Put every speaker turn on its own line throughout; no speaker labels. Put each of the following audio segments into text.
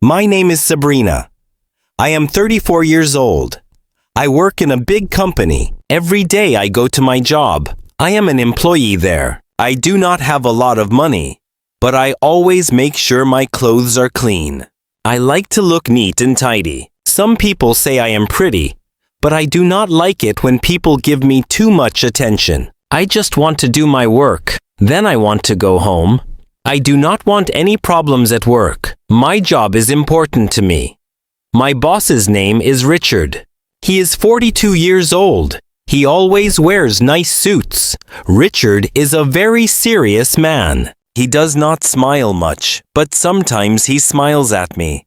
My name is Sabrina. I am 34 years old. I work in a big company. Every day I go to my job. I am an employee there. I do not have a lot of money, but I always make sure my clothes are clean. I like to look neat and tidy. Some people say I am pretty, but I do not like it when people give me too much attention. I just want to do my work. Then I want to go home. I do not want any problems at work. My job is important to me. My boss's name is Richard. He is 42 years old. He always wears nice suits. Richard is a very serious man. He does not smile much, but sometimes he smiles at me.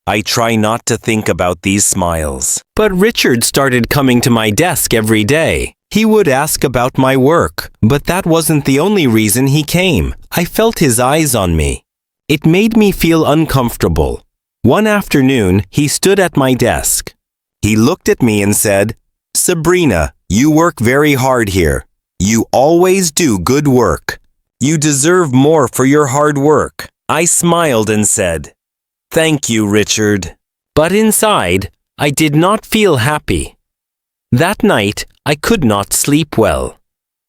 I try not to think about these smiles. But Richard started coming to my desk every day. He would ask about my work, but that wasn't the only reason he came. I felt his eyes on me. It made me feel uncomfortable. One afternoon, he stood at my desk. He looked at me and said, "Sabrina, you work very hard here. You always do good work. You deserve more for your hard work." I smiled and said, "Thank you, Richard." But inside, I did not feel happy. That night, I could not sleep well.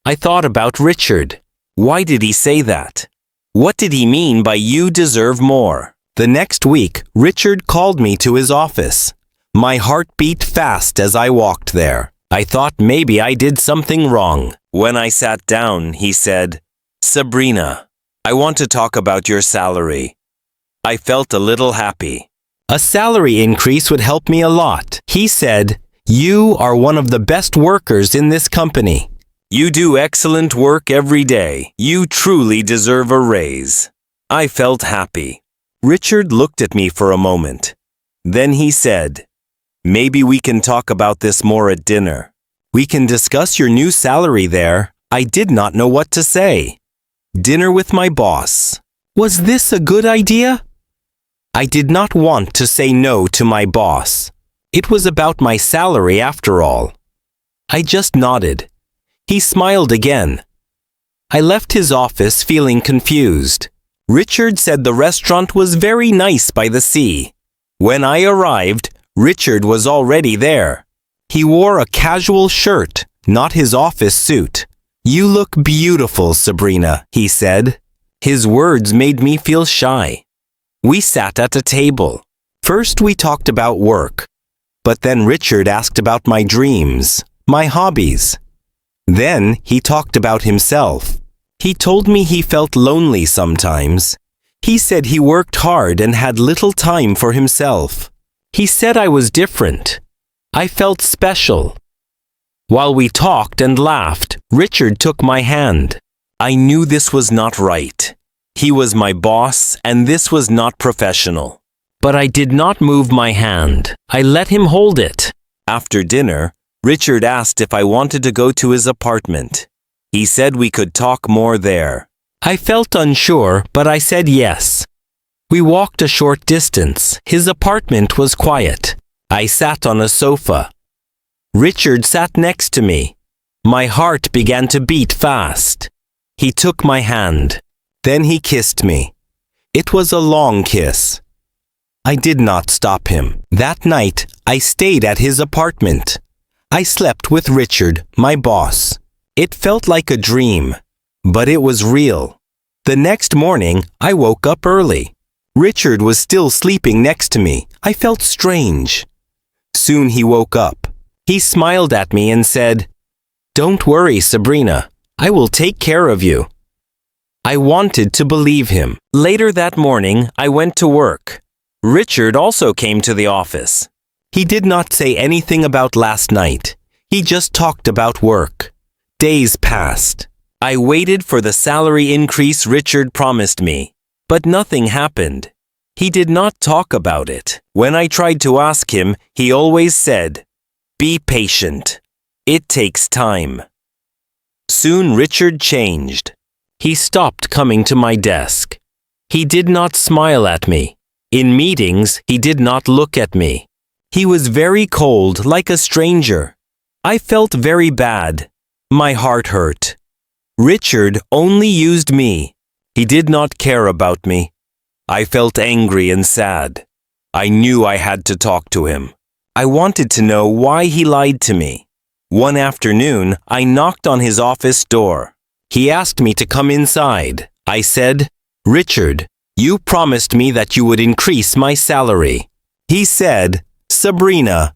I thought about Richard. Why did he say that? What did he mean by "you deserve more"? The next week, Richard called me to his office. My heart beat fast as I walked there. I thought maybe I did something wrong. When I sat down, he said, "Sabrina, I want to talk about your salary." I felt a little happy. A salary increase would help me a lot. He said, "You are one of the best workers in this company. You do excellent work every day. You truly deserve a raise." I felt happy. Richard looked at me for a moment. Then he said, "Maybe we can talk about this more at dinner. We can discuss your new salary there." I did not know what to say. Dinner with my boss. Was this a good idea? I did not want to say no to my boss. It was about my salary after all. I just nodded. He smiled again. I left his office feeling confused. Richard said the restaurant was very nice by the sea. When I arrived, Richard was already there. He wore a casual shirt, not his office suit. "You look beautiful, Sabrina," he said. His words made me feel shy. We sat at a table. First we talked about work, but then Richard asked about my dreams, my hobbies. Then he talked about himself. He told me he felt lonely sometimes. He said he worked hard and had little time for himself. He said I was different. I felt special. While we talked and laughed, Richard took my hand. I knew this was not right. He was my boss, and this was not professional. But I did not move my hand. I let him hold it. After dinner, Richard asked if I wanted to go to his apartment. He said we could talk more there. I felt unsure, but I said yes. We walked a short distance. His apartment was quiet. I sat on a sofa. Richard sat next to me. My heart began to beat fast. He took my hand. Then he kissed me. It was a long kiss. I did not stop him. That night, I stayed at his apartment. I slept with Richard, my boss. It felt like a dream, but it was real. The next morning, I woke up early. Richard was still sleeping next to me. I felt strange. Soon he woke up. He smiled at me and said, "Don't worry, Sabrina. I will take care of you." I wanted to believe him. Later that morning, I went to work. Richard also came to the office. He did not say anything about last night. He just talked about work. Days passed. I waited for the salary increase Richard promised me, but nothing happened. He did not talk about it. When I tried to ask him, he always said, "Be patient. It takes time." Soon Richard changed. He stopped coming to my desk. He did not smile at me. In meetings, he did not look at me. He was very cold, like a stranger. I felt very bad. My heart hurt. Richard only used me. He did not care about me. I felt angry and sad. I knew I had to talk to him. I wanted to know why he lied to me. One afternoon, I knocked on his office door. He asked me to come inside. I said, "Richard, you promised me that you would increase my salary." He said, "Sabrina,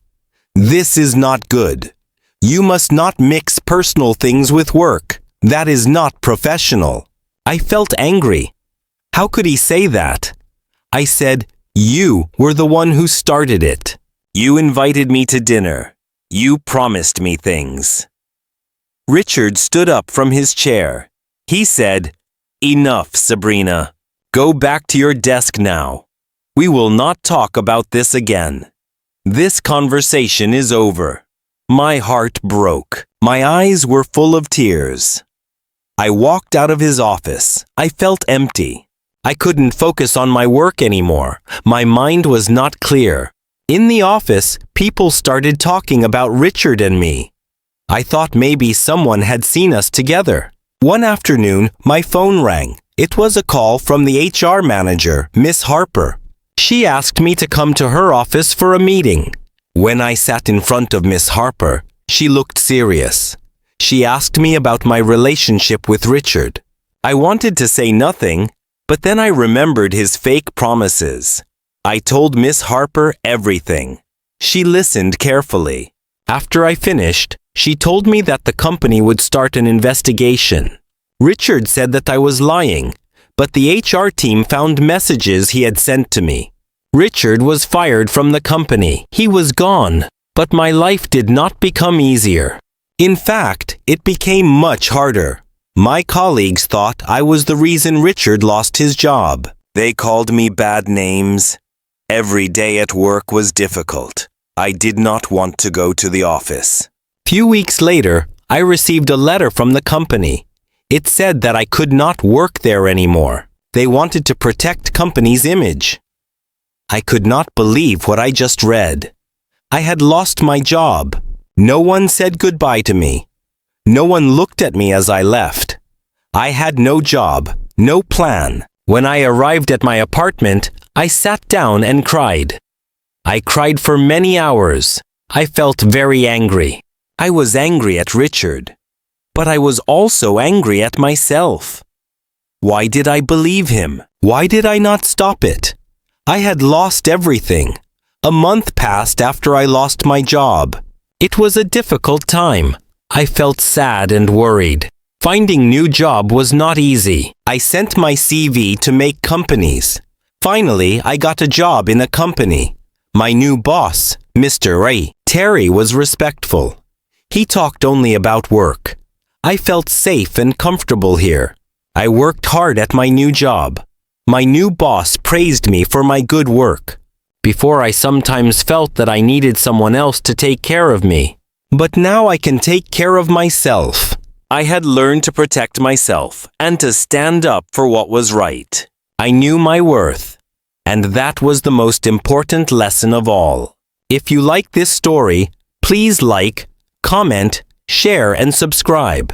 this is not good. You must not mix personal things with work. That is not professional." I felt angry. How could he say that? I said, "You were the one who started it. You invited me to dinner. You promised me things." Richard stood up from his chair. He said, "Enough, Sabrina. Go back to your desk now. We will not talk about this again. This conversation is over." My heart broke. My eyes were full of tears. I walked out of his office. I felt empty. I couldn't focus on my work anymore. My mind was not clear. In the office, people started talking about Richard and me. I thought maybe someone had seen us together. One afternoon, my phone rang. It was a call from the HR manager, Miss Harper. She asked me to come to her office for a meeting. When I sat in front of Miss Harper, she looked serious. She asked me about my relationship with Richard. I wanted to say nothing, but then I remembered his fake promises. I told Miss Harper everything. She listened carefully. After I finished, she told me that the company would start an investigation. Richard said that I was lying, but the HR team found messages he had sent to me. Richard was fired from the company. He was gone, but my life did not become easier. In fact, it became much harder. My colleagues thought I was the reason Richard lost his job. They called me bad names. Every day at work was difficult. I did not want to go to the office. Few weeks later, I received a letter from the company. It said that I could not work there anymore. They wanted to protect company's image. I could not believe what I just read. I had lost my job. No one said goodbye to me. No one looked at me as I left. I had no job, no plan. When I arrived at my apartment, I sat down and cried. I cried for many hours. I felt very angry. I was angry at Richard, but I was also angry at myself. Why did I believe him? Why did I not stop it? I had lost everything. A month passed after I lost my job. It was a difficult time. I felt sad and worried. Finding new job was not easy. I sent my CV to make companies. Finally, I got a job in a company. My new boss, Mr. Terry, was respectful. He talked only about work. I felt safe and comfortable here. I worked hard at my new job. My new boss praised me for my good work. Before, I sometimes felt that I needed someone else to take care of me. But now I can take care of myself. I had learned to protect myself and to stand up for what was right. I knew my worth, and that was the most important lesson of all. If you like this story, please like, comment, share, and subscribe.